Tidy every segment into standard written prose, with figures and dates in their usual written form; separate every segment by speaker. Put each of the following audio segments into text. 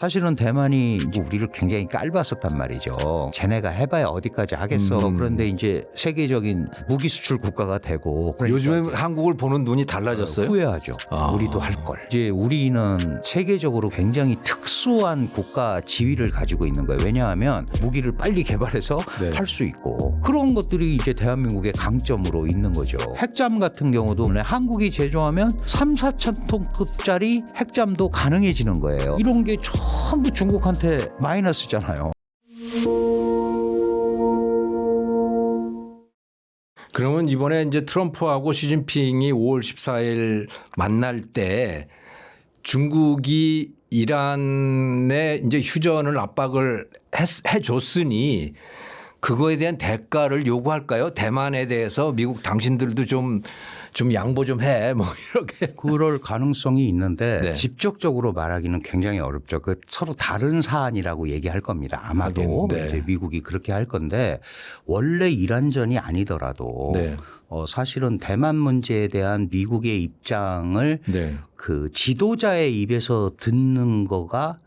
Speaker 1: 사실은 대만이 이제 우리를 굉장히 깔봤었단 말이죠. 쟤네가 해봐야 어디까지 하겠어. 그런데 이제 세계적인 무기 수출 국가가 되고 그러니까
Speaker 2: 요즘에 한국을 보는 눈이 달라졌어요.
Speaker 1: 후회하죠. 우리도 할 걸. 이제 우리는 세계적으로 굉장히 특수한 국가 지위를 가지고 있는 거예요. 왜냐하면 무기를 빨리 개발해서
Speaker 2: 네.
Speaker 1: 팔 수 있고 그런 것들이 이제 대한민국의 강점으로 있는 거죠. 핵잠 같은 경우도 한국이 제조하면 3, 4천 톤급짜리 핵잠도 가능해지는 거예요. 이런 게 전부 중국한테 마이너스잖아요.
Speaker 2: 그러면 이번에 이제 트럼프하고 시진핑이 5월 14일 만날 때 중국이 이란에 이제 휴전을 압박을 해줬으니 그거에 대한 대가를 요구할까요? 대만에 대해서 미국 당신들도 좀 양보 좀 해. 뭐 이렇게.
Speaker 1: 그럴 가능성이 있는데
Speaker 2: 네.
Speaker 1: 직접적으로 말하기는 굉장히 어렵죠. 그 서로 다른 사안이라고 얘기할 겁니다. 아마도
Speaker 2: 네.
Speaker 1: 이제 미국이 그렇게 할 건데 원래 이란전이 아니더라도
Speaker 2: 네.
Speaker 1: 사실은 대만 문제에 대한 미국의 입장을
Speaker 2: 네.
Speaker 1: 그 지도자의 입에서 듣는 거가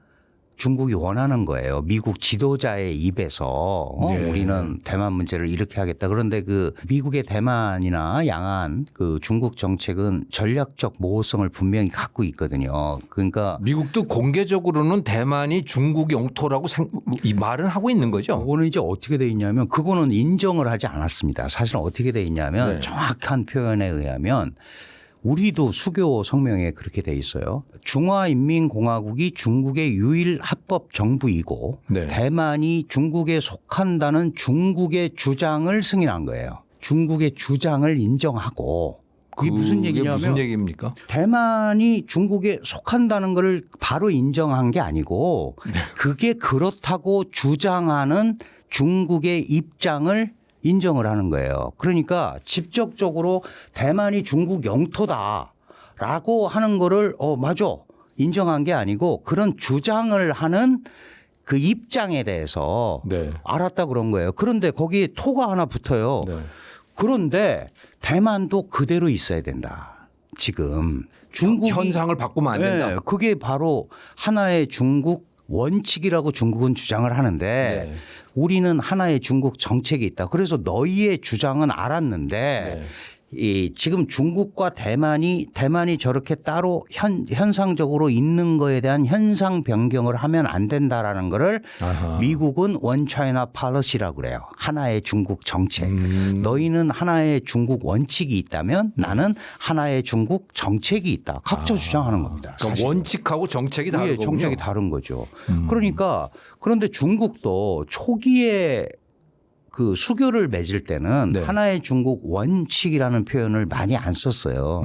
Speaker 1: 중국이 원하는 거예요. 미국 지도자의 입에서
Speaker 2: 네.
Speaker 1: 우리는 대만 문제를 이렇게 하겠다. 그런데 그 미국의 대만이나 양안 그 중국 정책은 전략적 모호성을 분명히 갖고 있거든요. 그러니까
Speaker 2: 미국도 공개적으로는 대만이 중국 영토라고 이 말은 하고 있는 거죠.
Speaker 1: 그거는 이제 어떻게 돼 있냐면 그거는 인정을 하지 않았습니다. 사실 어떻게 돼 있냐면
Speaker 2: 네.
Speaker 1: 정확한 표현에 의하면 우리도 수교 성명에 그렇게 돼 있어요. 중화인민공화국이 중국의 유일 합법 정부이고
Speaker 2: 네.
Speaker 1: 대만이 중국에 속한다는 중국의 주장을 승인한 거예요. 중국의 주장을 인정하고 그게 무슨 얘기냐면
Speaker 2: 무슨 얘기입니까?
Speaker 1: 대만이 중국에 속한다는 걸 바로 인정한 게 아니고 그게 그렇다고 주장하는 중국의 입장을 인정을 하는 거예요. 그러니까 직접적으로 대만이 중국 영토다라고 하는 거를 맞아 인정한 게 아니고 그런 주장을 하는 그 입장에 대해서
Speaker 2: 네.
Speaker 1: 알았다 그런 거예요. 그런데 거기에 토가 하나 붙어요.
Speaker 2: 네.
Speaker 1: 그런데 대만도 그대로 있어야 된다. 지금 중국이
Speaker 2: 현상을 바꾸면 안 된다.
Speaker 1: 네, 그게 바로 하나의 중국 원칙이라고 중국은 주장을 하는데
Speaker 2: 네.
Speaker 1: 우리는 하나의 중국 정책이 있다. 그래서 너희의 주장은 알았는데
Speaker 2: 네.
Speaker 1: 지금 중국과 대만이 저렇게 따로 현상적으로 있는 거에 대한 현상 변경을 하면 안 된다라는 거를
Speaker 2: 아하.
Speaker 1: 미국은 원 차이나 팔러시라고 그래요. 하나의 중국 정책. 너희는 하나의 중국 원칙이 있다면 나는 하나의 중국 정책이 있다. 각자 주장하는 겁니다.
Speaker 2: 그러니까
Speaker 1: 사실은.
Speaker 2: 원칙하고 정책이 다른
Speaker 1: 예,
Speaker 2: 거군요.
Speaker 1: 정책이 다른 거죠. 그러니까 그런데 중국도 초기에 그 수교를 맺을 때는
Speaker 2: 네.
Speaker 1: 하나의 중국 원칙이라는 표현을 많이 안 썼어요.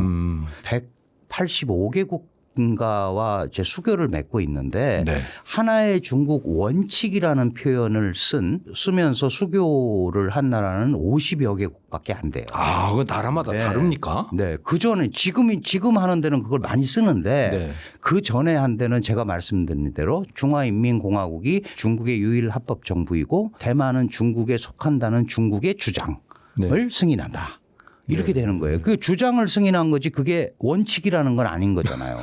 Speaker 1: 185개국인가와 이제 수교를 맺고 있는데
Speaker 2: 네.
Speaker 1: 하나의 중국 원칙이라는 표현을 쓰면서 수교를 한 나라는 50여 개국밖에 안 돼요.
Speaker 2: 아, 그 나라마다
Speaker 1: 네.
Speaker 2: 다릅니까?
Speaker 1: 네, 그 전에 지금 하는 데는 그걸 많이 쓰는데
Speaker 2: 네.
Speaker 1: 그 전에 한 데는 제가 말씀드린 대로 중화인민공화국이 중국의 유일 합법 정부이고 대만은 중국에 속한다는 중국의 주장을
Speaker 2: 네.
Speaker 1: 승인한다. 이렇게 되는 거예요. 그 주장을 승인한 거지 그게 원칙이라는 건 아닌 거잖아요.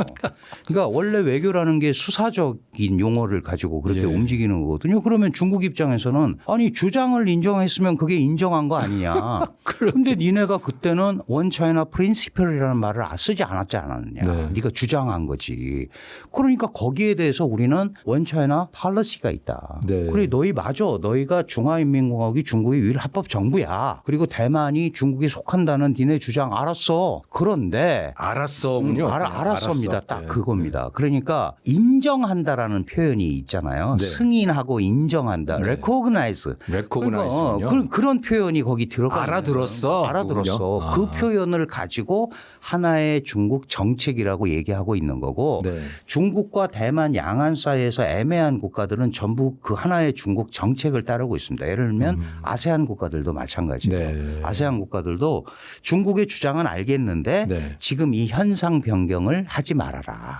Speaker 1: 그러니까 원래 외교라는 게 수사적인 용어를 가지고 그렇게
Speaker 2: 예.
Speaker 1: 움직이는 거거든요. 그러면 중국 입장에서는 아니 주장을 인정했으면 그게 인정한 거 아니냐. 그런데 니네가 그때는 원 차이나 프린시플이라는 말을 쓰지 않았지 않았느냐.
Speaker 2: 네.
Speaker 1: 네가 주장한 거지. 그러니까 거기에 대해서 우리는 원 차이나 팔러시가 있다.
Speaker 2: 네.
Speaker 1: 그래 너희 맞아. 너희가 중화인민공화국이 중국의 유일 합법 정부야. 그리고 대만이 중국에 속한다는 니네 주장 알았어. 그런데
Speaker 2: 알았어군요.
Speaker 1: 알았습니다.
Speaker 2: 알았어.
Speaker 1: 딱
Speaker 2: 네.
Speaker 1: 그겁니다. 그러니까 인정한다라는 표현이 있잖아요.
Speaker 2: 네.
Speaker 1: 승인하고 인정한다.
Speaker 2: 네.
Speaker 1: recognize.
Speaker 2: recognize군요.
Speaker 1: 그런 표현이 거기 들어가
Speaker 2: 알아들었어.
Speaker 1: 알아들었어.
Speaker 2: 그군요.
Speaker 1: 그
Speaker 2: 아.
Speaker 1: 표현을 가지고 하나의 중국 정책이라고 얘기하고 있는 거고
Speaker 2: 네.
Speaker 1: 중국과 대만 양안 사이에서 애매한 국가들은 전부 그 하나의 중국 정책을 따르고 있습니다. 예를 들면 아세안 국가들도 마찬가지예요.
Speaker 2: 네.
Speaker 1: 아세안 국가들도 중국의 주장은 알겠는데
Speaker 2: 네.
Speaker 1: 지금 이 현상 변경을 하지 말아라.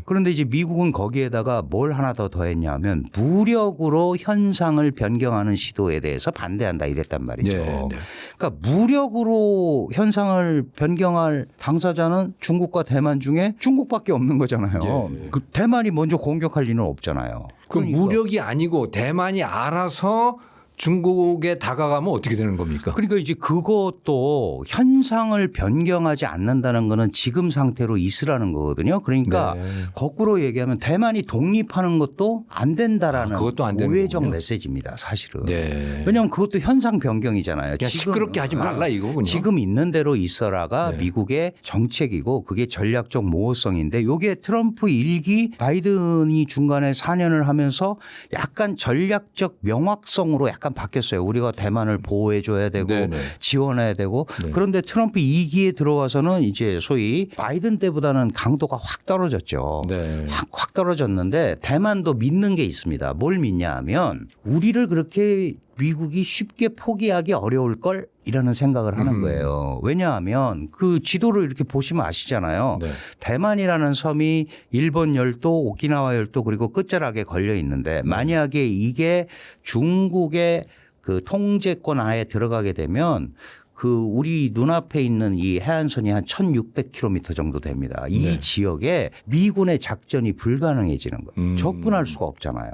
Speaker 1: 그런데 이제 미국은 거기에다가 뭘 하나 더 더했냐면 무력으로 현상을 변경하는 시도에 대해서 반대한다 이랬단 말이죠.
Speaker 2: 네, 네.
Speaker 1: 그러니까 무력으로 현상을 변경할 당사자는 중국과 대만 중에 중국밖에 없는 거잖아요.
Speaker 2: 예.
Speaker 1: 그 대만이 먼저 공격할 리는 없잖아요.
Speaker 2: 그
Speaker 1: 그러니까
Speaker 2: 무력이 아니고 대만이 알아서 중국에 다가가면 어떻게 되는 겁니까?
Speaker 1: 그러니까 이제 그것도 현상을 변경하지 않는다는 거는 지금 상태로 있으라는 거거든요. 그러니까
Speaker 2: 네.
Speaker 1: 거꾸로 얘기하면 대만이 독립하는 것도 안 된다라는
Speaker 2: 그것도 안 되는
Speaker 1: 우회적
Speaker 2: 거군요.
Speaker 1: 메시지입니다. 사실은.
Speaker 2: 네.
Speaker 1: 왜냐하면 그것도 현상 변경이잖아요.
Speaker 2: 그냥 시끄럽게 하지 말라 이거군요.
Speaker 1: 지금 있는 대로 있어라가
Speaker 2: 네.
Speaker 1: 미국의 정책이고 그게 전략적 모호성인데 이게 트럼프 1기 바이든이 중간에 4년을 하면서 약간 전략적 명확성으로 약간 바뀌었어요. 우리가 대만을 보호해 줘야 되고
Speaker 2: 네네.
Speaker 1: 지원해야 되고
Speaker 2: 네.
Speaker 1: 그런데 트럼프 2기에 들어와서는 이제 소위 바이든 때보다는 강도가 확 떨어졌죠.
Speaker 2: 네.
Speaker 1: 확 떨어졌는데 대만도 믿는 게 있습니다. 뭘 믿냐 하면 우리를 그렇게 미국이 쉽게 포기하기 어려울 걸 이라는 생각을 하는 거예요. 왜냐하면 그 지도를 이렇게 보시면 아시잖아요.
Speaker 2: 네.
Speaker 1: 대만이라는 섬이 일본 열도, 오키나와 열도 그리고 끝자락에 걸려 있는데 만약에 이게 중국의 그 통제권 하에 들어가게 되면 그 우리 눈앞에 있는 이 해안선이 한 1600km 정도 됩니다. 이
Speaker 2: 네.
Speaker 1: 지역에 미군의 작전이 불가능해지는 거예요. 접근할 수가 없잖아요.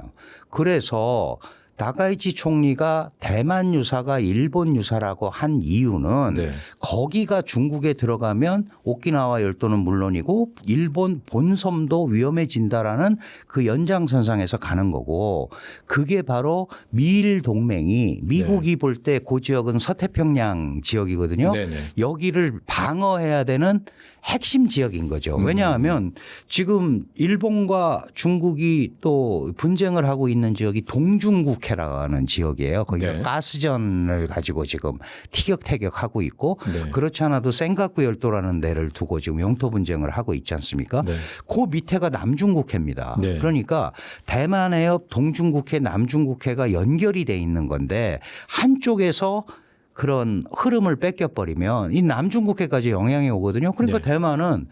Speaker 1: 그래서 나가이치 총리가 대만 유사가 일본 유사라고 한 이유는
Speaker 2: 네.
Speaker 1: 거기가 중국에 들어가면 오키나와 열도는 물론이고 일본 본섬도 위험해진다라는 그 연장선상에서 가는 거고 그게 바로 미일 동맹이 미국이 볼 때 그 지역은 서태평양 지역이거든요.
Speaker 2: 네네.
Speaker 1: 여기를 방어해야 되는 핵심 지역인 거죠. 왜냐하면 지금 일본과 중국이 또 분쟁을 하고 있는 지역이 동중국해라는 지역이에요. 거기가
Speaker 2: 네.
Speaker 1: 가스전을 가지고 지금 티격태격하고 있고
Speaker 2: 네.
Speaker 1: 그렇지 않아도 센가쿠 열도라는 데를 두고 지금 영토 분쟁을 하고 있지 않습니까?
Speaker 2: 네.
Speaker 1: 그 밑에가 남중국해입니다.
Speaker 2: 네.
Speaker 1: 그러니까 대만 해협 동중국해 남중국해가 연결이 돼 있는 건데 한쪽에서 그런 흐름을 뺏겨버리면 이 남중국해까지 영향이 오거든요. 그러니까
Speaker 2: 네.
Speaker 1: 대만은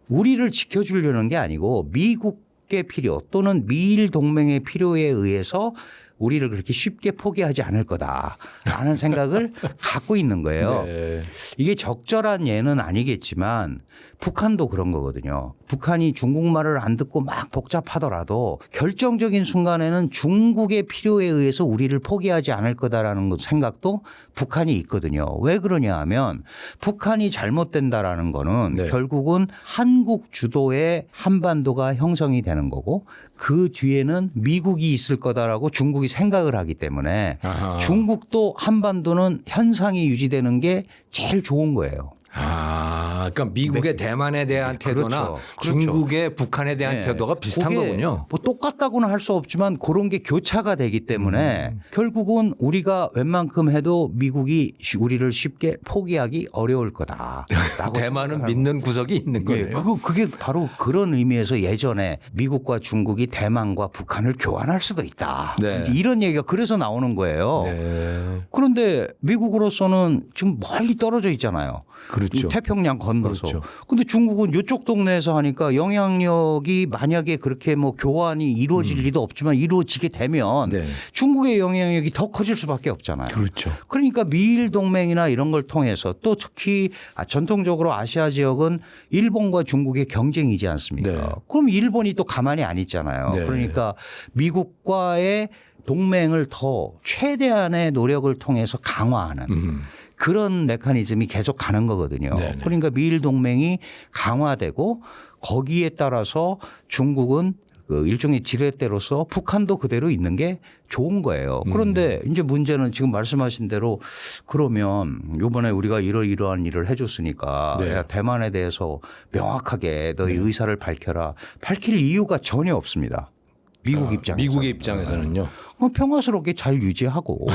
Speaker 1: 우리를 지켜주려는 게 아니고 미국의 필요 또는 미일 동맹의 필요에 의해서 우리를 그렇게 쉽게 포기하지 않을 거다라는 생각을 갖고 있는 거예요.
Speaker 2: 네.
Speaker 1: 이게 적절한 예는 아니겠지만 북한도 그런 거거든요. 북한이 중국말을 안 듣고 막 복잡하더라도 결정적인 순간에는 중국의 필요에 의해서 우리를 포기하지 않을 거다라는 생각도 북한이 있거든요. 왜 그러냐 하면 북한이 잘못된다라는 거는
Speaker 2: 네.
Speaker 1: 결국은 한국 주도의 한반도가 형성이 되는 거고 그 뒤에는 미국이 있을 거다라고 중국이 생각을 하기 때문에
Speaker 2: 아하.
Speaker 1: 중국도 한반도는 현상이 유지되는 게 제일 좋은 거예요.
Speaker 2: 아, 그러니까 미국의 대만에 대한 태도나
Speaker 1: 그렇죠.
Speaker 2: 중국의 북한에 대한
Speaker 1: 네.
Speaker 2: 태도가 비슷한
Speaker 1: 그게
Speaker 2: 거군요.
Speaker 1: 뭐 똑같다고는 할 수 없지만 그런 게 교차가 되기 때문에 결국은 우리가 웬만큼 해도 미국이 우리를 쉽게 포기하기 어려울 거다.
Speaker 2: 대만은 믿는 구석이 있는
Speaker 1: 예,
Speaker 2: 거예요.
Speaker 1: 그게 바로 그런 의미에서 예전에 미국과 중국이 대만과 북한을 교환할 수도 있다.
Speaker 2: 네.
Speaker 1: 이런 얘기가 그래서 나오는 거예요.
Speaker 2: 네.
Speaker 1: 그런데 미국으로서는 지금 멀리 떨어져 있잖아요.
Speaker 2: 그렇죠.
Speaker 1: 태평양 건너서.
Speaker 2: 그렇죠.
Speaker 1: 근데 중국은 이쪽 동네에서 하니까 영향력이 만약에 그렇게 뭐 교환이 이루어질 리도 없지만 이루어지게 되면
Speaker 2: 네.
Speaker 1: 중국의 영향력이 더 커질 수밖에 없잖아요.
Speaker 2: 그렇죠.
Speaker 1: 그러니까 미일 동맹이나 이런 걸 통해서 또 특히 전통적으로 아시아 지역은 일본과 중국의 경쟁이지 않습니까?
Speaker 2: 네.
Speaker 1: 그럼 일본이 또 가만히 안 있잖아요.
Speaker 2: 네.
Speaker 1: 그러니까 미국과의 동맹을 더 최대한의 노력을 통해서 강화하는 그런 메커니즘이 계속 가는 거거든요.
Speaker 2: 네네.
Speaker 1: 그러니까 미일 동맹이 강화되고 거기에 따라서 중국은 그 일종의 지렛대로서 북한도 그대로 있는 게 좋은 거예요. 그런데 이제 문제는 지금 말씀하신 대로 그러면 이번에 우리가 이러이러한 일을 해줬으니까
Speaker 2: 네.
Speaker 1: 야, 대만에 대해서 명확하게 너희 의사를 밝혀라. 밝힐 이유가 전혀 없습니다. 미국 입장에서.
Speaker 2: 미국의 입장에서는요.
Speaker 1: 평화스럽게 잘 유지하고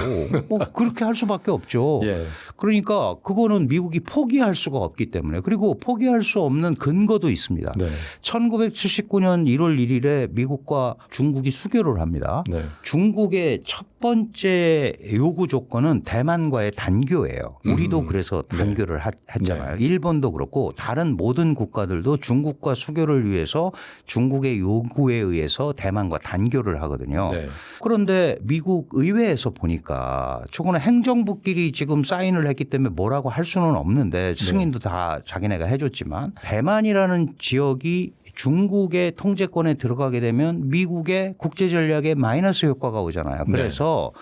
Speaker 1: 뭐 그렇게 할 수밖에 없죠.
Speaker 2: 예.
Speaker 1: 그러니까 그거는 미국이 포기할 수가 없기 때문에 그리고 포기할 수 없는 근거도 있습니다.
Speaker 2: 네.
Speaker 1: 1979년 1월 1일에 미국과 중국이 수교를 합니다.
Speaker 2: 네.
Speaker 1: 중국의 첫 번째 요구 조건은 대만과의 단교예요. 우리도 그래서 단교를 했잖아요. 일본도 그렇고 다른 모든 국가들도 중국과 수교를 위해서 중국의 요구에 의해서 대만과 단교를 하거든요.
Speaker 2: 네.
Speaker 1: 그런데 미국 의회에서 보니까 저거는 행정부끼리 지금 사인을 했기 때문에 뭐라고 할 수는 없는데 승인도 다 자기네가 해줬지만 대만이라는 지역이 중국의 통제권에 들어가게 되면 미국의 국제 전략에 마이너스 효과가 오잖아요. 그래서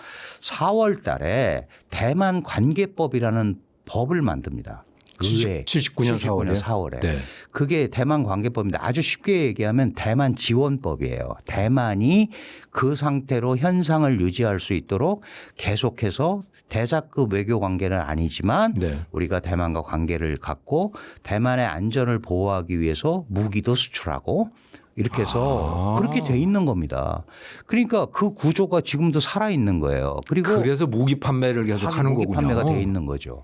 Speaker 1: 4월 달에 대만 관계법이라는 법을 만듭니다. 의회
Speaker 2: 79년
Speaker 1: 4월에.
Speaker 2: 네.
Speaker 1: 그게 대만 관계법인데 아주 쉽게 얘기하면 대만 지원법이에요. 대만이 그 상태로 현상을 유지할 수 있도록 계속해서 대사급 외교 관계는 아니지만
Speaker 2: 네.
Speaker 1: 우리가 대만과 관계를 갖고 대만의 안전을 보호하기 위해서 무기도 수출하고 이렇게 해서 그렇게 돼 있는 겁니다. 그러니까 그 구조가 지금도 살아 있는 거예요. 그리고
Speaker 2: 그래서 무기 판매를 계속 하는
Speaker 1: 무기
Speaker 2: 거군요.
Speaker 1: 판매가 돼 있는 거죠.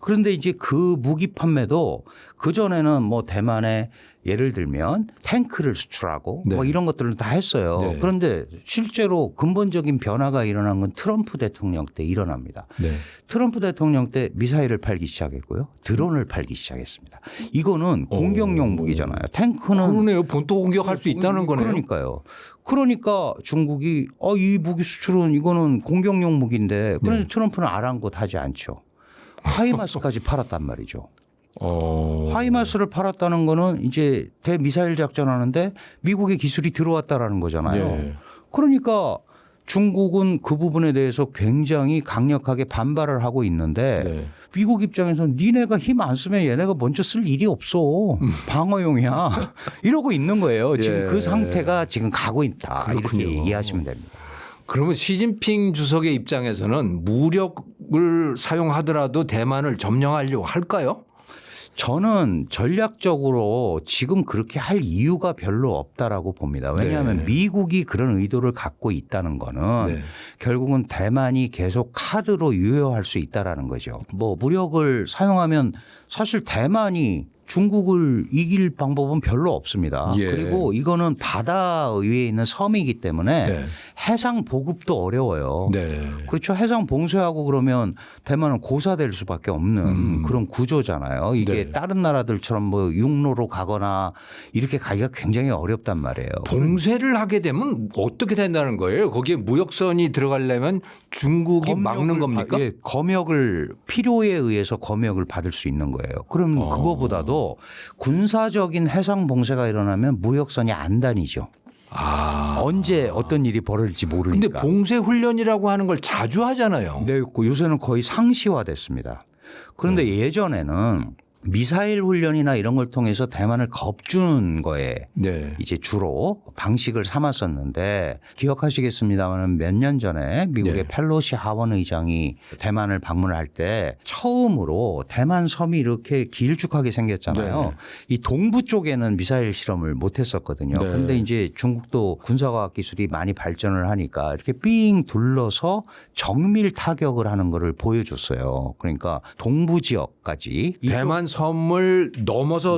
Speaker 1: 그런데 이제 그 무기 판매도 그전에는 뭐 대만에 예를 들면 탱크를 수출하고
Speaker 2: 네.
Speaker 1: 뭐 이런 것들을 다 했어요.
Speaker 2: 네.
Speaker 1: 그런데 실제로 근본적인 변화가 일어난 건 트럼프 대통령 때 일어납니다.
Speaker 2: 네.
Speaker 1: 트럼프 대통령 때 미사일을 팔기 시작했고요. 드론을 팔기 시작했습니다. 이거는 공격용 무기잖아요. 탱크는
Speaker 2: 그러네요. 본토 공격할 수 있다는 거네요.
Speaker 1: 그러니까요. 그러니까 중국이 이 무기 수출은 이거는 공격용 무기인데 그런데 트럼프는 아랑곳하지 않죠. 하이마스까지 팔았단 말이죠. 하이마스를 팔았다는 거는 이제 대미사일 작전하는데 미국의 기술이 들어왔다라는 거잖아요.
Speaker 2: 네.
Speaker 1: 그러니까 중국은 그 부분에 대해서 굉장히 강력하게 반발을 하고 있는데
Speaker 2: 네.
Speaker 1: 미국 입장에서는 니네가 힘 안 쓰면 얘네가 먼저 쓸 일이 없어. 방어용이야. 이러고 있는 거예요. 지금
Speaker 2: 예.
Speaker 1: 그 상태가 지금 가고 있다.
Speaker 2: 그렇군요.
Speaker 1: 이렇게 이해하시면 됩니다.
Speaker 2: 그러면 시진핑 주석의 입장에서는 무력을 사용하더라도 대만을 점령하려고 할까요?
Speaker 1: 저는 전략적으로 지금 그렇게 할 이유가 별로 없다라고 봅니다. 왜냐하면
Speaker 2: 네.
Speaker 1: 미국이 그런 의도를 갖고 있다는 거는
Speaker 2: 네.
Speaker 1: 결국은 대만이 계속 카드로 유효할 수 있다라는 거죠. 뭐 무력을 사용하면 사실 대만이 중국을 이길 방법은 별로 없습니다.
Speaker 2: 예.
Speaker 1: 그리고 이거는 바다 위에 있는 섬이기 때문에
Speaker 2: 네.
Speaker 1: 해상 보급도 어려워요.
Speaker 2: 네.
Speaker 1: 그렇죠. 해상 봉쇄하고 그러면 대만은 고사될 수밖에 없는 그런 구조잖아요. 이게
Speaker 2: 네.
Speaker 1: 다른 나라들처럼 뭐 육로로 가거나 이렇게 가기가 굉장히 어렵단 말이에요.
Speaker 2: 봉쇄를 하게 되면 어떻게 된다는 거예요? 거기에 무역선이 들어가려면 중국이 막는 겁니까?
Speaker 1: 예, 검역을 필요에 의해서 검역을 받을 수 있는 거예요. 그럼 그거보다도 군사적인 해상 봉쇄가 일어나면 무역선이 안 다니죠. 언제 어떤 일이 벌어질지 모르니까.
Speaker 2: 근데 봉쇄 훈련이라고 하는 걸 자주 하잖아요.
Speaker 1: 네, 요새는 거의 상시화됐습니다. 그런데 예전에는 미사일 훈련이나 이런 걸 통해서 대만을 겁주는 거에
Speaker 2: 네.
Speaker 1: 이제 주로 방식을 삼았었는데 기억하시겠습니다만 몇 년 전에 미국의
Speaker 2: 네.
Speaker 1: 펠로시 하원 의장이 대만을 방문할 때 처음으로 대만 섬이 이렇게 길쭉하게 생겼잖아요.
Speaker 2: 네.
Speaker 1: 이 동부 쪽에는 미사일 실험을 못 했었거든요.
Speaker 2: 네.
Speaker 1: 그런데 이제 중국도 군사과학 기술이 많이 발전을 하니까 이렇게 삥 둘러서 정밀 타격을 하는 거를 보여줬어요. 그러니까 동부 지역까지
Speaker 2: 대만 섬을 넘어서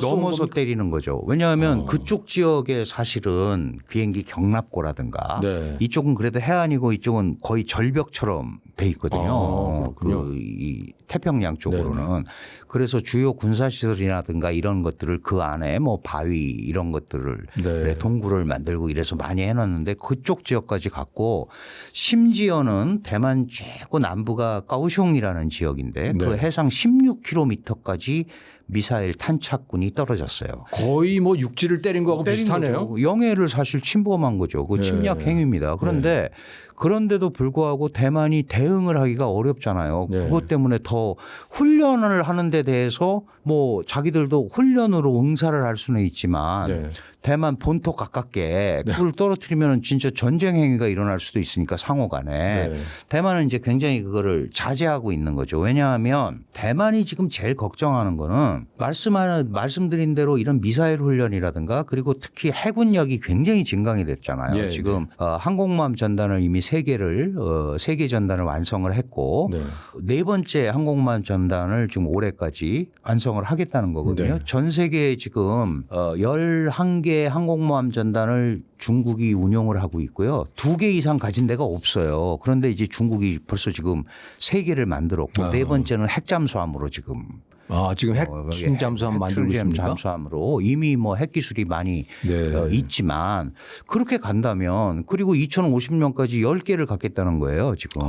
Speaker 1: 때리는 거죠. 왜냐하면 그쪽 지역에 사실은 비행기 경납고라든가
Speaker 2: 네.
Speaker 1: 이쪽은 그래도 해안이고 이쪽은 거의 절벽처럼 돼 있거든요.
Speaker 2: 그렇군요.
Speaker 1: 이 태평양 쪽으로는. 그래서 주요 군사시설이라든가 이런 것들을 그 안에 뭐 바위 이런 것들을
Speaker 2: 네.
Speaker 1: 동굴을 만들고 이래서 많이 해놨는데 그쪽 지역까지 갔고 심지어는 대만 최고 남부가 까오슝이라는 지역인데 그
Speaker 2: 네.
Speaker 1: 해상 16km까지 미사일 탄착군이 떨어졌어요.
Speaker 2: 거의 뭐 육지를 때린 거하고 비슷하네요.
Speaker 1: 거죠. 영해를 사실 침범한 거죠. 그 침략
Speaker 2: 네.
Speaker 1: 행위입니다. 그런데 그런데도 불구하고 대만이 대응을 하기가 어렵잖아요.
Speaker 2: 네.
Speaker 1: 그것 때문에 더 훈련을 하는 데 대해서 뭐 자기들도 훈련으로 응사를 할 수는 있지만
Speaker 2: 네.
Speaker 1: 대만 본토 가깝게 그걸 떨어뜨리면 진짜 전쟁 행위가 일어날 수도 있으니까 상호간에
Speaker 3: 네.
Speaker 1: 대만은 이제 굉장히 그거를 자제하고 있는 거죠. 왜냐하면 대만이 지금 제일 걱정하는 거는 말씀드린 대로 이런 미사일 훈련이라든가 그리고 특히 해군력이 굉장히 증강이 됐잖아요.
Speaker 3: 네,
Speaker 1: 지금 항공모함 전단을 이미 세 개 전단을 완성을 했고
Speaker 3: 네.
Speaker 1: 네 번째 항공모함 전단을 지금 올해까지 완성을 하겠다는 거거든요.
Speaker 3: 네.
Speaker 1: 전 세계에 지금 11개 항공모함 전단을 중국이 운용을 하고 있고요. 2개 이상 가진 데가 없어요. 그런데 이제 중국이 벌써 지금 3개를 만들었고 네 번째는 핵잠수함으로 지금
Speaker 2: 지금 핵 잠수함 만들고 있습니까?
Speaker 1: 잠수함으로 이미 뭐 핵 기술이 많이
Speaker 3: 네.
Speaker 1: 있지만 그렇게 간다면 그리고 2050년까지 10개를 갖겠다는 거예요, 지금.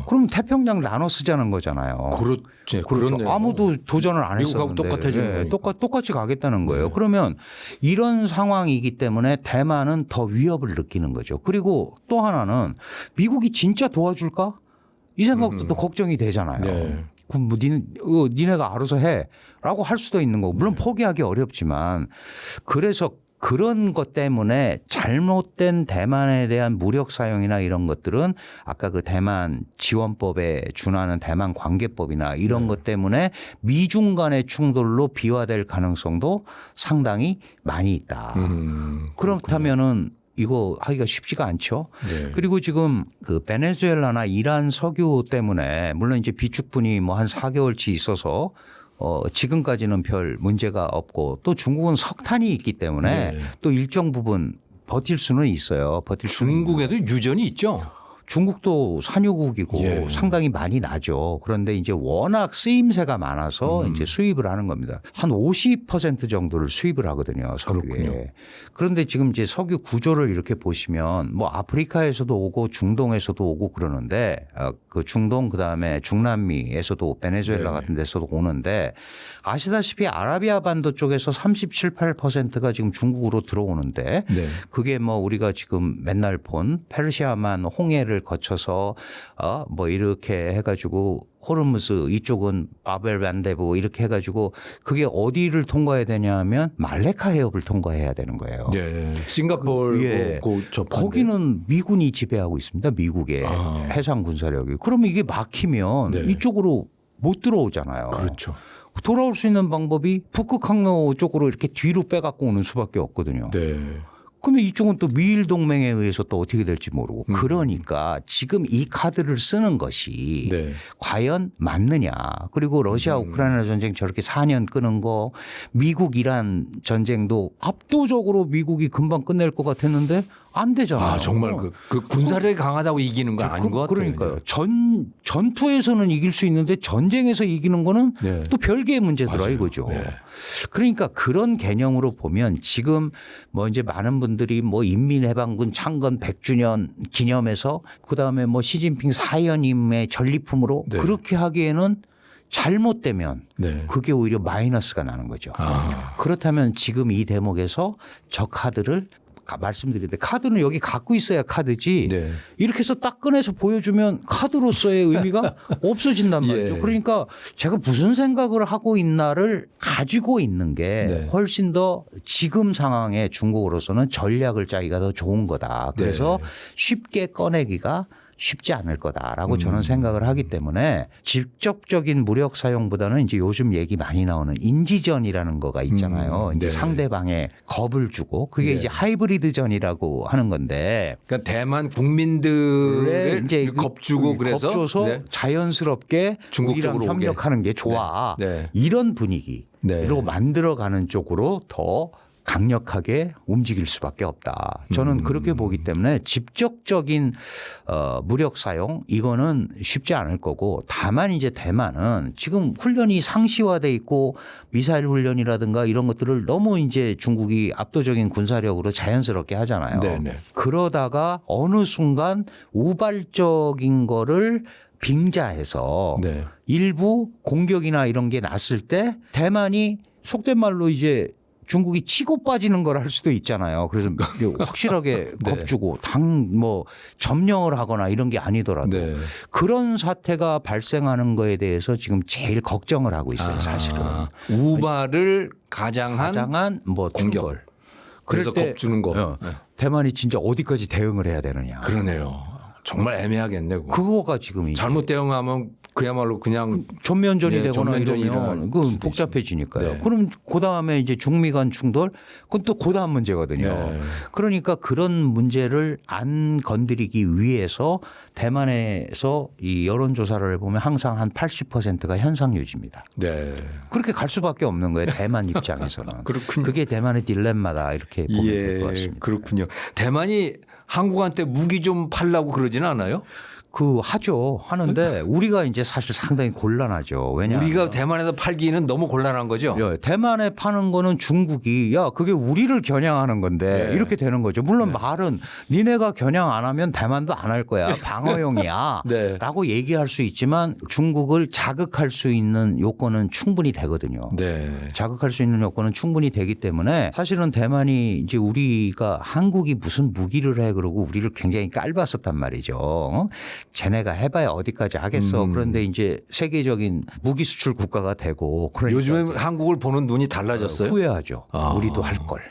Speaker 1: 그럼 태평양 나눠 쓰자는 거잖아요.
Speaker 2: 그렇죠.
Speaker 1: 그렇죠. 아무도 도전을 안
Speaker 3: 미국하고
Speaker 1: 했었는데
Speaker 3: 똑같아지는 거니까.
Speaker 1: 똑같이 가겠다는 거예요. 그러면 이런 상황이기 때문에 대만은 더 위협을 느끼는 거죠. 그리고 또 하나는 미국이 진짜 도와줄까? 이 생각도 또 걱정이 되잖아요.
Speaker 3: 네.
Speaker 1: 그럼 뭐 니네가 알아서 해라고 할 수도 있는 거고 물론 포기하기 어렵지만 그래서 그런 것 때문에 잘못된 대만에 대한 무력 사용이나 이런 것들은 아까 그 대만 지원법에 준하는 대만 관계법이나 이런 것 때문에 미중 간의 충돌로 비화될 가능성도 상당히 많이 있다. 그렇다면은 이거 하기가 쉽지가 않죠.
Speaker 3: 네.
Speaker 1: 그리고 지금 그 베네수엘라나 이란 석유 때문에 물론 이제 비축분이 뭐 한 4개월치 있어서 지금까지는 별 문제가 없고 또 중국은 석탄이 있기 때문에
Speaker 3: 네.
Speaker 1: 또 일정 부분 버틸 수는 있어요.
Speaker 2: 중국에도 유전이 있죠.
Speaker 1: 중국도 산유국이고
Speaker 3: 예.
Speaker 1: 상당히 많이 나죠. 그런데 이제 워낙 쓰임새가 많아서 이제 수입을 하는 겁니다. 한 50% 정도를 수입을 하거든요. 석유에.
Speaker 3: 그렇군요.
Speaker 1: 그런데 지금 이제 석유 구조를 이렇게 보시면 뭐 아프리카에서도 오고 중동에서도 오고 그러는데 그 중동 그다음에 중남미에서도 베네수엘라 같은 데서도 오는데 아시다시피 아라비아 반도 쪽에서 37, 8%가 지금 중국으로 들어오는데
Speaker 3: 네.
Speaker 1: 그게 뭐 우리가 지금 맨날 본 페르시아만 홍해를 거쳐서 뭐 이렇게 해가지고 호르무즈 이쪽은 바벨 반데부 이렇게 해가지고 그게 어디를 통과해야 되냐 하면 말레카 해협을 통과해야 되는 거예요.
Speaker 3: 네. 싱가포르
Speaker 1: 예.
Speaker 3: 저
Speaker 1: 거기는 미군이 지배하고 있습니다. 미국의 해상 군사력이. 그러면 이게 막히면
Speaker 3: 네.
Speaker 1: 이쪽으로 못 들어오잖아요.
Speaker 3: 그렇죠.
Speaker 1: 돌아올 수 있는 방법이 북극 항로 쪽으로 이렇게 뒤로 빼갖고 오는 수밖에 없거든요.
Speaker 3: 네.
Speaker 1: 근데 이쪽은 또 미일 동맹에 의해서 또 어떻게 될지 모르고 그러니까 지금 이 카드를 쓰는 것이
Speaker 3: 네.
Speaker 1: 과연 맞느냐. 그리고 러시아 우크라이나 전쟁 저렇게 4년 끄는 거 미국 이란 전쟁도 압도적으로 미국이 금방 끝낼 것 같았는데 안 되잖아요.
Speaker 2: 정말 그 군사력이 강하다고 이기는 건 아닌 것 같아요.
Speaker 1: 그러니까요. 전투에서는 이길 수 있는데 전쟁에서 이기는 거는
Speaker 3: 네.
Speaker 1: 또 별개의 문제더라
Speaker 3: 맞아요.
Speaker 1: 이거죠.
Speaker 3: 네.
Speaker 1: 그러니까 그런 개념으로 보면 지금 뭐 이제 많은 분들이 뭐 인민해방군 창건 100주년 기념해서 그다음에 뭐 시진핑 사연임의 전리품으로
Speaker 3: 네.
Speaker 1: 그렇게 하기에는 잘못되면
Speaker 3: 네.
Speaker 1: 그게 오히려 마이너스가 나는 거죠. 그렇다면 지금 이 대목에서 저 카드를 말씀드리는데 카드는 여기 갖고 있어야 카드지
Speaker 3: 네.
Speaker 1: 이렇게 해서 딱 꺼내서 보여주면 카드로서의 의미가 없어진단 말이죠.
Speaker 3: 예.
Speaker 1: 그러니까 제가 무슨 생각을 하고 있나를 가지고 있는 게
Speaker 3: 네.
Speaker 1: 훨씬 더 지금 상황에 중국으로서는 전략을 짜기가 더 좋은 거다. 그래서
Speaker 3: 네.
Speaker 1: 쉽게 꺼내기가 쉽지 않을 거다라고 저는 생각을 하기 때문에 직접적인 무력 사용보다는 이제 요즘 얘기 많이 나오는 인지전이라는 거가 있잖아요. 이제
Speaker 3: 네.
Speaker 1: 상대방에 겁을 주고 그게
Speaker 3: 네.
Speaker 1: 이제 하이브리드전이라고 하는 건데
Speaker 2: 그러니까 대만 국민들을
Speaker 1: 이제
Speaker 2: 겁주고 그래서
Speaker 1: 겁줘서
Speaker 2: 네.
Speaker 1: 자연스럽게
Speaker 2: 중국
Speaker 1: 우리랑
Speaker 2: 쪽으로 오게.
Speaker 1: 협력하는 게 좋아.
Speaker 2: 네. 네.
Speaker 1: 이런 분위기로
Speaker 3: 네.
Speaker 1: 만들어가는 쪽으로 더 강력하게 움직일 수밖에 없다. 저는 그렇게 보기 때문에 직접적인 무력 사용 이거는 쉽지 않을 거고 다만 이제 대만은 지금 훈련이 상시화돼 있고 미사일 훈련이라든가 이런 것들을 너무 이제 중국이 압도적인 군사력으로 자연스럽게 하잖아요.
Speaker 3: 네네.
Speaker 1: 그러다가 어느 순간 우발적인 거를 빙자해서
Speaker 3: 네.
Speaker 1: 일부 공격이나 이런 게 났을 때 대만이 속된 말로 이제 중국이 치고 빠지는 걸 할 수도 있잖아요. 그래서 확실하게
Speaker 3: 네.
Speaker 1: 겁주고 뭐 점령을 하거나 이런 게 아니더라도
Speaker 3: 네.
Speaker 1: 그런 사태가 발생하는 거에 대해서 지금 제일 걱정을 하고 있어요. 사실은
Speaker 2: 우발을 가장한
Speaker 1: 가장한 뭐
Speaker 2: 공격.
Speaker 1: 충돌.
Speaker 2: 그래서
Speaker 1: 그럴 때,
Speaker 2: 겁주는 거. 네.
Speaker 1: 대만이 진짜 어디까지 대응을 해야 되느냐.
Speaker 2: 그러네요. 정말 애매하겠네. 그거.
Speaker 1: 그거가 지금 이제
Speaker 2: 잘못 대응하면 그야말로 그냥
Speaker 1: 전면전이
Speaker 2: 예,
Speaker 1: 되거나
Speaker 2: 전면전이
Speaker 1: 이러면
Speaker 2: 일어날
Speaker 1: 그건
Speaker 2: 수도
Speaker 1: 복잡해지니까요.
Speaker 2: 네.
Speaker 1: 그럼 그 다음에 이제 중미 간 충돌 그건 또 그 다음 문제거든요.
Speaker 2: 네.
Speaker 1: 그러니까 그런 문제를 안 건드리기 위해서 대만에서 이 여론조사를 해보면 항상 한 80%가 현상 유지입니다.
Speaker 2: 네.
Speaker 1: 그렇게 갈 수밖에 없는 거예요. 대만 입장에서는.
Speaker 2: 그렇군요.
Speaker 1: 그게 대만의 딜레마다 이렇게 보면 될 것 같습니다.
Speaker 2: 그렇군요. 대만이 한국한테 무기 좀 팔라고 그러지는 않아요?
Speaker 1: 하는데 우리가 이제 사실 상당히 곤란하죠. 왜냐하면
Speaker 2: 우리가 대만에서 팔기는 너무 곤란한 거죠.
Speaker 1: 예, 대만에 파는 거는 중국이 야 그게 우리를 겨냥하는 건데
Speaker 2: 네.
Speaker 1: 이렇게 되는 거죠. 물론 말은 니네가 겨냥 안 하면 대만도 안 할 거야. 방어용이야.
Speaker 2: 네.
Speaker 1: 라고 얘기할 수 있지만 중국을 자극할 수 있는 요건은 충분히 되거든요.
Speaker 2: 네.
Speaker 1: 자극할 수 있는 요건은 충분히 되기 때문에 사실은 대만이 이제 우리가 한국이 무슨 무기를 해 그러고 우리를 굉장히 깔봤었단 말이죠. 쟤네가 해봐야 어디까지 하겠어. 그런데 이제 세계적인 무기 수출 국가가 되고 그러니까
Speaker 2: 요즘에 한국을 보는 눈이 달라졌어요.
Speaker 1: 후회하죠. 우리도 할 걸.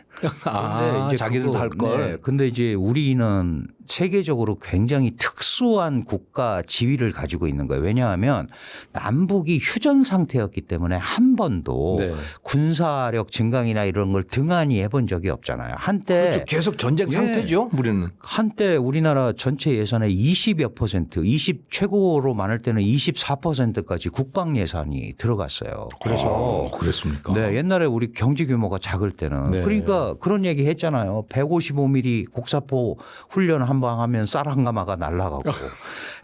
Speaker 2: 자기들도 할 걸.
Speaker 1: 네. 근데 이제 우리는 세계적으로 굉장히 특수한 국가 지위를 가지고 있는 거예요. 왜냐하면 남북이 휴전 상태였기 때문에 한 번도
Speaker 2: 네.
Speaker 1: 군사력 증강이나 이런 걸 등한히 해본 적이 없잖아요. 한때
Speaker 2: 그렇죠. 계속 전쟁
Speaker 1: 예.
Speaker 2: 상태죠. 우리는.
Speaker 1: 한때 우리나라 전체 예산의 20여 %, 20 최고로 많을 때는 24%까지 국방 예산이 들어갔어요. 그래서
Speaker 2: 그랬습니까?
Speaker 1: 네, 옛날에 우리 경제 규모가 작을 때는
Speaker 2: 네.
Speaker 1: 그러니까 그런 얘기 했잖아요. 155mm 곡사포 훈련 한 방 하면 쌀 한 가마가 날아가고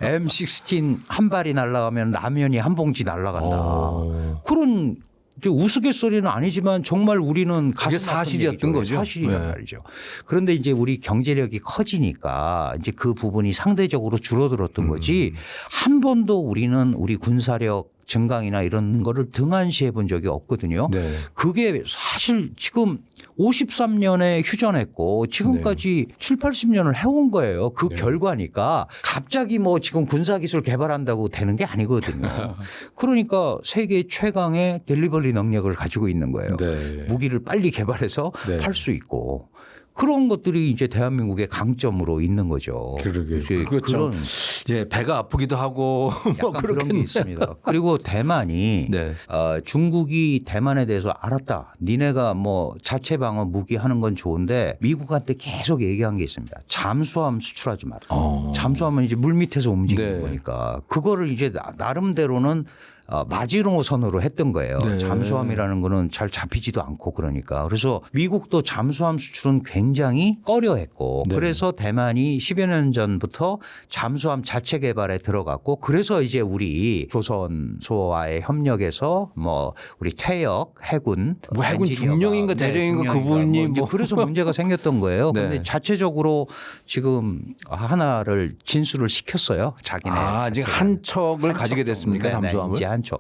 Speaker 1: M16 한 발이 날아가면 라면이 한 봉지 날아간다. 그런 이제 우스갯소리는 아니지만 정말 우리는
Speaker 2: 그게
Speaker 1: 가슴 아픈
Speaker 2: 사실이었던
Speaker 1: 얘기죠.
Speaker 2: 거죠.
Speaker 1: 사실이란
Speaker 2: 네.
Speaker 1: 말이죠. 그런데 이제 우리 경제력이 커지니까 이제 그 부분이 상대적으로 줄어들었던 거지 한 번도 우리는 우리 군사력 증강이나 이런 거를 등한시해 본 적이 없거든요.
Speaker 2: 네.
Speaker 1: 그게 사실 지금 53년에 휴전했고 지금까지 7, 80년을 해온 거예요. 그 결과니까 갑자기 뭐 지금 군사기술 개발한다고 되는 게 아니거든요. 그러니까 세계 최강의 델리버리 능력을 가지고 있는 거예요.
Speaker 2: 네.
Speaker 1: 무기를 빨리 개발해서
Speaker 2: 네.
Speaker 1: 팔 수 있고. 그런 것들이 이제 대한민국의 강점으로 있는 거죠.
Speaker 2: 그러게요.
Speaker 1: 이제
Speaker 2: 그렇죠.
Speaker 1: 그런
Speaker 2: 예, 배가 아프기도 하고 뭐
Speaker 1: 약간 그런 게
Speaker 2: 그렇겠네.
Speaker 1: 있습니다. 그리고 대만이
Speaker 2: 네.
Speaker 1: 중국이 대만에 대해서 알았다. 니네가 뭐 자체 방어 무기 하는 건 좋은데 미국한테 계속 얘기한 게 있습니다. 잠수함 수출하지 마라. 잠수함은 이제 물 밑에서 움직이는
Speaker 2: 네.
Speaker 1: 거니까 그거를 이제 나름대로는 마지노선으로 했던 거예요.
Speaker 2: 네.
Speaker 1: 잠수함이라는 거는 잘 잡히지도 않고 그러니까. 그래서 미국도 잠수함 수출은 굉장히 꺼려했고
Speaker 2: 네.
Speaker 1: 그래서 대만이 10여 년 전부터 잠수함 자체 개발에 들어갔고 그래서 이제 우리 조선소와의 협력에서 뭐 우리 퇴역 해군
Speaker 2: 뭐 해군
Speaker 1: 엔지니어가
Speaker 2: 중령인가 대령인가 그분이
Speaker 1: 이제
Speaker 2: 뭐
Speaker 1: 그래서 문제가 생겼던 거예요.
Speaker 2: 네.
Speaker 1: 그런데 자체적으로 지금 하나를 진수를 시켰어요. 자기네.
Speaker 2: 지금 한 척을 가지게 됐습니까?
Speaker 1: 네네,
Speaker 2: 잠수함을?
Speaker 1: 이제 한 척.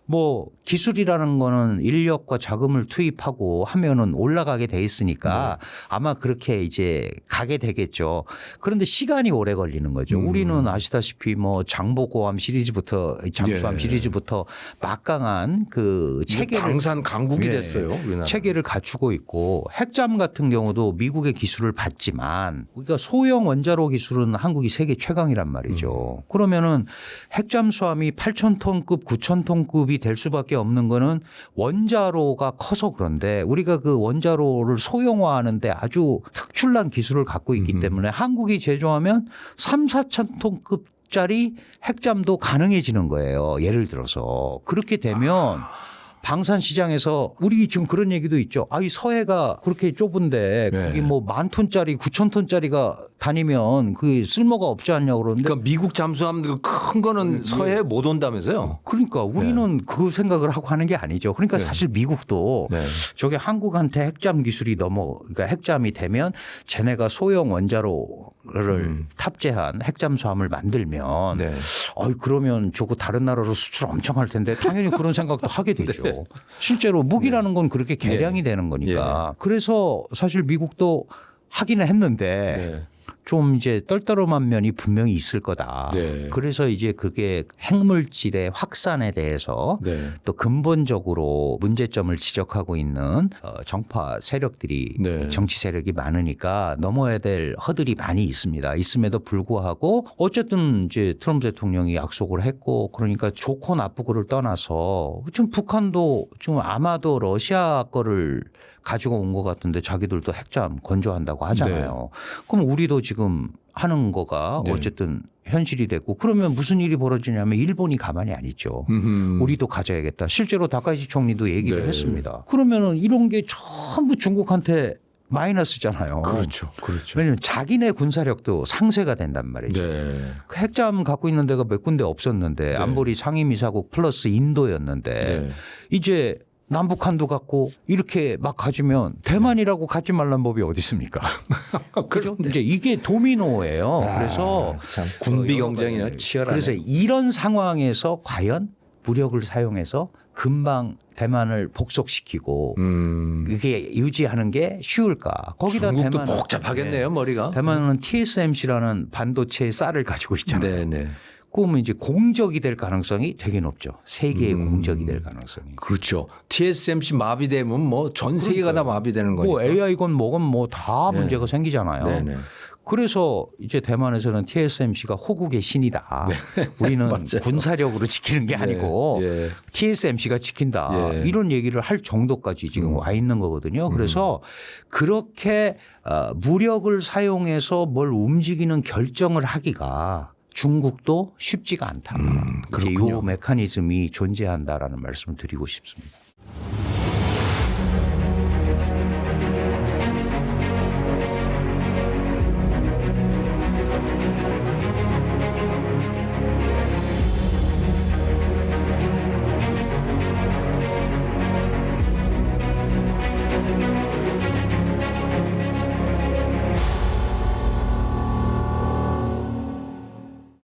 Speaker 1: 뭐 기술이라는 거는 인력과 자금을 투입하고 하면은 올라가게 돼 있으니까 아마 그렇게 이제 가게 되겠죠. 그런데 시간이 오래 걸리는 거죠. 우리는 아시다시피 뭐 장보고함 시리즈부터 잠수함
Speaker 2: 예.
Speaker 1: 시리즈부터 막강한 그 체계를
Speaker 2: 방산 강국이
Speaker 1: 예,
Speaker 2: 됐어요. 우리나라.
Speaker 1: 체계를 갖추고 있고 핵잠 같은 경우도 미국의 기술을 받지만 우리가 소형 원자로 기술은 한국이 세계 최강이란 말이죠. 그러면은 핵잠수함이 8,000톤급, 9,000톤급이 될 수밖에 없는 거는 원자로가 커서 그런데 우리가 그 원자로를 소형화하는데 아주 특출난 기술을 갖고 있기 때문에 한국이 제조하면 3, 4천 톤급 짜리 핵잠도 가능해지는 거예요. 예를 들어서 그렇게 되면 방산 시장에서 우리 지금 그런 얘기도 있죠. 이 서해가 그렇게 좁은데
Speaker 2: 네.
Speaker 1: 거기 뭐 10,000톤짜리 9,000톤짜리가 다니면 그 쓸모가 없지 않냐고 그러는데
Speaker 2: 그러니까 미국 잠수함 큰 거는 서해에 못 온다면서요?
Speaker 1: 그러니까 우리는 그 생각을 하고 하는 게 아니죠. 그러니까 사실 미국도
Speaker 2: 네.
Speaker 1: 저게 한국한테 핵잠 기술이 그러니까 핵잠이 되면 쟤네가 소형 원자로를 탑재한 핵잠수함을 만들면
Speaker 2: 네.
Speaker 1: 그러면 저거 다른 나라로 수출 엄청 할 텐데 당연히 그런 생각도 하게 되죠. 실제로 무기라는 건 그렇게 개량이 되는 거니까. 그래서 사실 미국도 하기는 했는데
Speaker 2: 네.
Speaker 1: 좀 이제 떨떠름한 면이 분명히 있을 거다.
Speaker 3: 네.
Speaker 1: 그래서 이제 그게 핵물질의 확산에 대해서
Speaker 3: 네.
Speaker 1: 또 근본적으로 문제점을 지적하고 있는 정파 세력들이
Speaker 3: 네.
Speaker 1: 정치 세력이 많으니까 넘어야 될 허들이 많이 있습니다. 있음에도 불구하고 어쨌든 이제 트럼프 대통령이 약속을 했고 그러니까 좋고 나쁘고를 떠나서 지금 북한도 지금 아마도 러시아 거를 가지고 온 것 같은데 자기들도 핵잠 건조한다고 하잖아요. 그럼 우리도 지금 하는 거가
Speaker 3: 네.
Speaker 1: 어쨌든 현실이 됐고 그러면 무슨 일이 벌어지냐면 일본이 가만히 안 있죠. 우리도 가져야겠다. 실제로 다카이치 총리도 얘기를
Speaker 3: 네.
Speaker 1: 했습니다. 그러면은 이런 게 전부 중국한테 마이너스잖아요.
Speaker 3: 그렇죠. 그렇죠.
Speaker 1: 왜냐하면 자기네 군사력도 상쇄가 된단 말이죠.
Speaker 3: 네.
Speaker 1: 그 핵잠 갖고 있는 데가 몇 군데 없었는데 안보리 상임이사국 플러스 인도였는데
Speaker 3: 네.
Speaker 1: 이제 남북한도 갖고 이렇게 막 가지면 대만이라고 갖지 말란 법이 어디 있습니까? 그죠? 이제 이게 도미노예요. 그래서
Speaker 3: 참 군비
Speaker 1: 여러
Speaker 3: 경쟁이나
Speaker 1: 가지.
Speaker 3: 치열하네.
Speaker 1: 그래서 이런 상황에서 과연 무력을 사용해서 금방 대만을 복속시키고 이게 유지하는 게 쉬울까? 거기다
Speaker 2: 중국도
Speaker 1: 대만은
Speaker 2: 복잡하겠네요, 머리가.
Speaker 1: 대만은 TSMC라는 반도체의 쌀을 가지고 있잖아요.
Speaker 2: 네네.
Speaker 1: 그러면 이제 공적이 될 가능성이 되게 높죠. 세계의 공적이 될 가능성이.
Speaker 2: 그렇죠. TSMC 마비되면 뭐 전 세계가 다 마비되는 거니까.
Speaker 1: 뭐 AI건 뭐건 뭐 다 문제가 생기잖아요.
Speaker 2: 네네.
Speaker 1: 그래서 이제 대만에서는 TSMC가 호국의 신이다. 우리는 군사력으로 지키는 게 아니고
Speaker 2: 예.
Speaker 1: TSMC가 지킨다.
Speaker 2: 예.
Speaker 1: 이런 얘기를 할 정도까지 지금 와 있는 거거든요. 그래서 그렇게 무력을 사용해서 뭘 움직이는 결정을 하기가 중국도 쉽지가 않다. 이제 이 메커니즘이 존재한다라는 말씀을 드리고 싶습니다.